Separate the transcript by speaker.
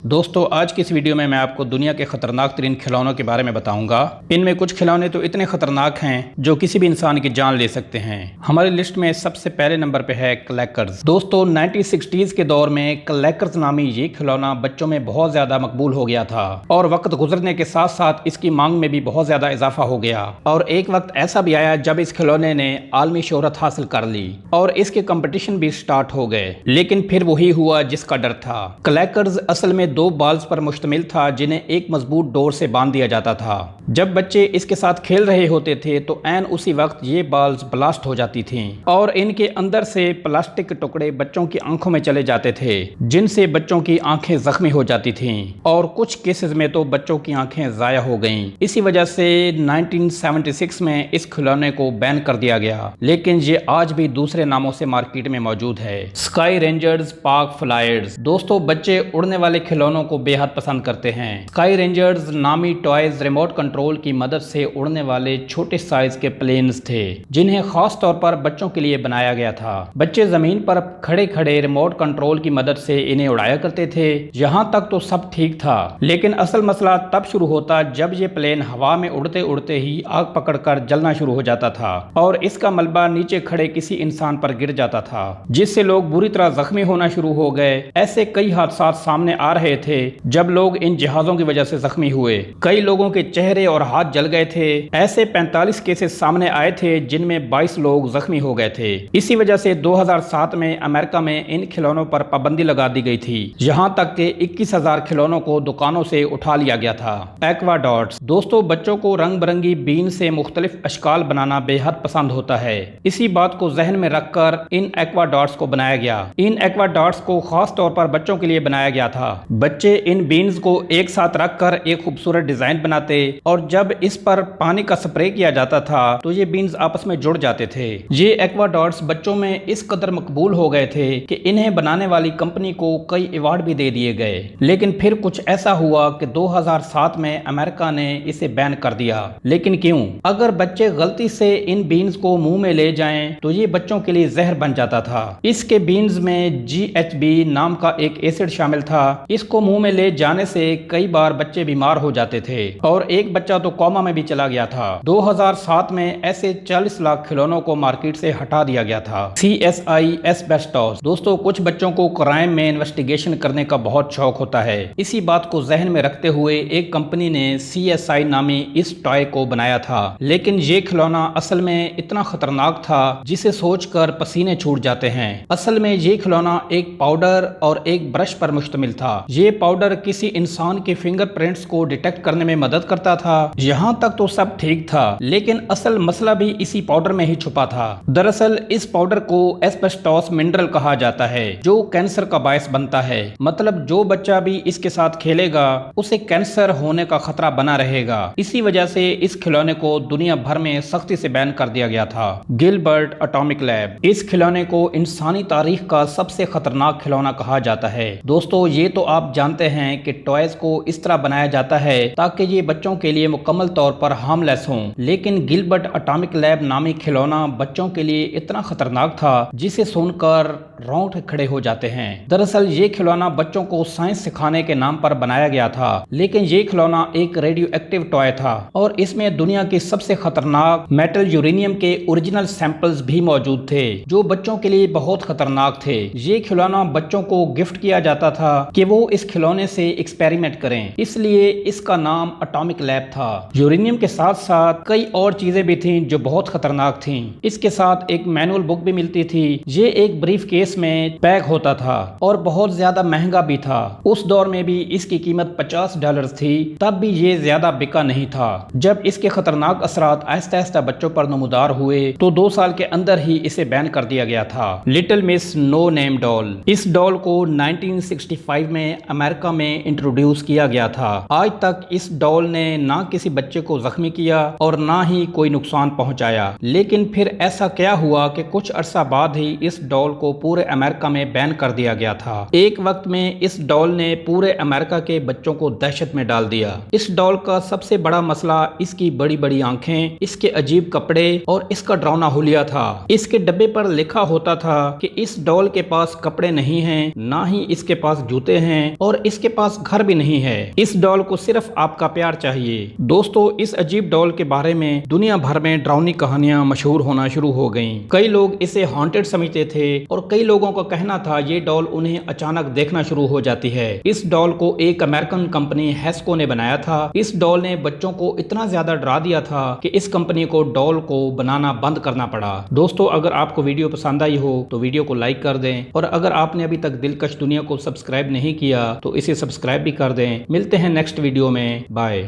Speaker 1: दोस्तों आज की इस वीडियो में मैं आपको दुनिया के खतरनाक तरीन खिलौनों के बारे में बताऊंगा। इनमें कुछ खिलौने तो इतने खतरनाक हैं जो किसी भी इंसान की जान ले सकते हैं। हमारी लिस्ट में सबसे पहले नंबर पे है क्लैकर्स। दोस्तों 1960s के दौर में क्लैकर्स नामी ये खिलौना बच्चों में बहुत ज्यादा मकबूल हो गया था और वक्त गुजरने के साथ साथ इसकी मांग में भी बहुत ज्यादा इजाफा हो गया और एक वक्त ऐसा भी आया जब इस खिलौने ने आलमी शोहरत हासिल कर ली और इसके कंपटीशन भी स्टार्ट हो गए। लेकिन फिर वही हुआ जिसका डर था। क्लैकर्स असल में दो बॉल्स पर मुश्तमिल था जिन्हें एक मजबूत डोर से बांध दिया जाता था। जब बच्चे इसके साथ खेल रहे होते थे तो ऐन उसी वक्त ये बॉल्स ब्लास्ट हो जाती थीं और इनके अंदर से प्लास्टिक के टुकड़े बच्चों की आंखों में चले जाते थे जिनसे बच्चों की आंखें जख्मी हो जाती थीं और कुछ केसेस में तो बच्चों की आंखें जाया हो गईं। इसी वजह से 1976 में इस खिलौने को बैन कर दिया गया, लेकिन ये आज भी दूसरे नामों से मार्केट में मौजूद है। Sky rangers, park flyers. दोस्तों बच्चे उड़ने वाले खिलौनों को बेहद पसंद करते हैं। स्काई रेंजर्स नामी टॉयज रिमोट कंट्रोल की मदद से उड़ने वाले छोटे साइज के प्लेन्स थे जिन्हें खास तौर पर बच्चों के लिए बनाया गया था। बच्चे जमीन पर खड़े खड़े रिमोट कंट्रोल की मदद से इन्हें उड़ाया करते थे। यहाँ तक तो सब ठीक था, लेकिन असल मसला तब शुरू होता जब ये प्लेन हवा में उड़ते उड़ते ही आग पकड़कर जलना शुरू हो जाता था और इसका मलबा नीचे खड़े किसी इंसान पर गिर जाता था जिससे लोग बुरी तरह जख्मी होना शुरू हो गए। ऐसे कई हादसा सामने आ रहे थे जब लोग इन जहाजों की वजह से जख्मी हुए। कई लोगों के चेहरे और हाथ जल गए थे। ऐसे 45 केसेस सामने आए थे जिनमें 22 लोग जख्मी हो गए थे। इसी वजह से 2007 में अमेरिका में इन खिलौनों पर पाबंदी लगा दी गई थी। यहाँ तक के 21,000 खिलौनों को दुकानों से उठा लिया गया था। Aqua dots. दोस्तों बच्चों को रंग बिरंगी बीन से मुख्तलिफ अशकाल बनाना बेहद पसंद होता है। इसी बात को जहन में रखकर इन एक्वा डॉट्स को बनाया गया। इन एक्वा डॉट्स को खास तौर पर बच्चों के लिए बनाया गया था। बच्चे इन बीन्स को एक साथ रखकर एक खूबसूरत डिजाइन बनाते और जब इस पर पानी का स्प्रे किया जाता था तो ये बीन्स आपस में जुड़ जाते थे। ये एक्वा डॉट्स बच्चों में इस कदर मकबूल हो गए थे कि इन्हें बनाने वाली कंपनी को कई अवार्ड भी दे दिए गए। लेकिन फिर कुछ ऐसा हुआ कि 2007 में अमेरिका ने इसे बैन कर दिया। लेकिन क्यों? अगर बच्चे गलती से इन बीन्स को मुंह में ले जाएं तो ये बच्चों के लिए जहर बन जाता था। इसके बीन्स में GHB नाम का एक एसिड शामिल था। इसको मुंह में ले जाने से कई बार बच्चे बीमार हो जाते थे और एक बच्चा तो कोमा में भी चला गया था। 2007 में ऐसे 40 लाख खिलौनों को मार्केट से हटा दिया गया था। CSI asbestos. दोस्तों कुछ बच्चों को क्राइम में इन्वेस्टिगेशन करने का बहुत शौक होता है। इसी बात को जहन में रखते हुए एक कंपनी ने CSI नामी इस टॉय को बनाया था। लेकिन ये खिलौना असल में इतना खतरनाक था जिसे सोचकर पसीने छूट जाते हैं। असल में ये खिलौना एक पाउडर और एक ब्रश पर मुश्तमिल था। ये पाउडर किसी इंसान के फिंगरप्रिंट्स को डिटेक्ट करने में मदद करता था। यहाँ तक तो सब ठीक था, लेकिन असल मसला भी इसी पाउडर में ही छुपा था। दरअसल इस पाउडर को एस्बेस्टोस मिनरल कहा जाता है जो कैंसर का बायस बनता है। मतलब जो बच्चा भी इसके साथ खेलेगा उसे कैंसर होने का खतरा बना रहेगा। इसी वजह से इस खिलौने को दुनिया भर में सख्ती से बैन कर दिया गया था। Gilbert atomic lab. इस खिलौने को इंसानी तारीख का सबसे खतरनाक खिलौना कहा जाता है। दोस्तों ये तो आप जानते हैं कि टॉयज को इस तरह बनाया जाता है ताकि ये बच्चों के लिए मुकम्मल तौर पर हार्मलेस हों। लेकिन गिलबर्ट एटॉमिक लैब नामी खिलौना बच्चों के लिए इतना खतरनाक था जिसे सुनकर रोंगटे खड़े हो जाते हैं। दरअसल ये खिलौना बच्चों को साइंस सिखाने के नाम पर बनाया गया था, लेकिन ये खिलौना एक रेडियो एक्टिव टॉय था और इसमें दुनिया की सबसे खतरनाक मेटल यूरेनियम के ओरिजिनल सैंपल्स भी मौजूद थे जो बच्चों के लिए बहुत खतरनाक थे। ये खिलौना बच्चों को गिफ्ट किया जाता था कि वो इस खिलौने से एक्सपेरिमेंट करें, इसलिए इसका नाम एटॉमिक लैब था। यूरेनियम के साथ साथ कई और चीजें भी थीं जो बहुत खतरनाक थीं। इसके साथ एक मैनुअल बुक भी मिलती थी। ये एक ब्रीफ केस में पैक होता था और बहुत ज्यादा महंगा भी था। उस दौर में भी इसकी कीमत $50 थी, तब भी ये ज्यादा बिका नहीं था। जब इसके खतरनाक असरात आहिस्ता आहिस्ता बच्चों पर नमूदार हुए तो 2 साल के अंदर ही इसे बैन कर दिया गया था। Little miss no name doll. इस डॉल को 1965 में अमेरिका में इंट्रोड्यूस किया गया था। आज तक इस डॉल ने ना किसी बच्चे को जख्मी किया और ना ही कोई नुकसान पहुंचाया। लेकिन फिर ऐसा क्या हुआ कि कुछ अरसा बाद ही इस डॉल को पूरे पूरे अमेरिका में बैन कर दिया गया था। एक वक्त में इस डॉल ने पूरे अमेरिका के बच्चों को दहशत में डाल दिया। इस डॉल का सबसे बड़ा मसला इसकी बड़ी बड़ी आंखें, इसके अजीब कपड़े और इसका डरावना हुलिया था। इसके डब्बे पर लिखा होता था कि इस डॉल के पास कपड़े नहीं हैं, ना ही इसके पास जूते हैं और इसके पास घर भी नहीं है। इस डॉल को सिर्फ आपका प्यार चाहिए। दोस्तों, इस अजीब डॉल के बारे में दुनिया भर में डरावनी कहानियां मशहूर होना शुरू हो गईं। कई लोग इसे हॉन्टेड समझते थे और कई लोगों का कहना था ये डॉल उन्हें अचानक देखना शुरू हो जाती है। इस डॉल को एक अमेरिकन कंपनी हेस्को ने बनाया था। इस डॉल ने बच्चों को इतना ज्यादा डरा दिया था कि इस कंपनी को डॉल को बनाना बंद करना पड़ा। दोस्तों, अगर आपको वीडियो पसंद आई हो तो वीडियो को लाइक कर दें और अगर आपने अभी तक दिलकश दुनिया को सब्सक्राइब नहीं किया तो इसे सब्सक्राइब भी कर दें। मिलते हैं नेक्स्ट वीडियो में। बाय।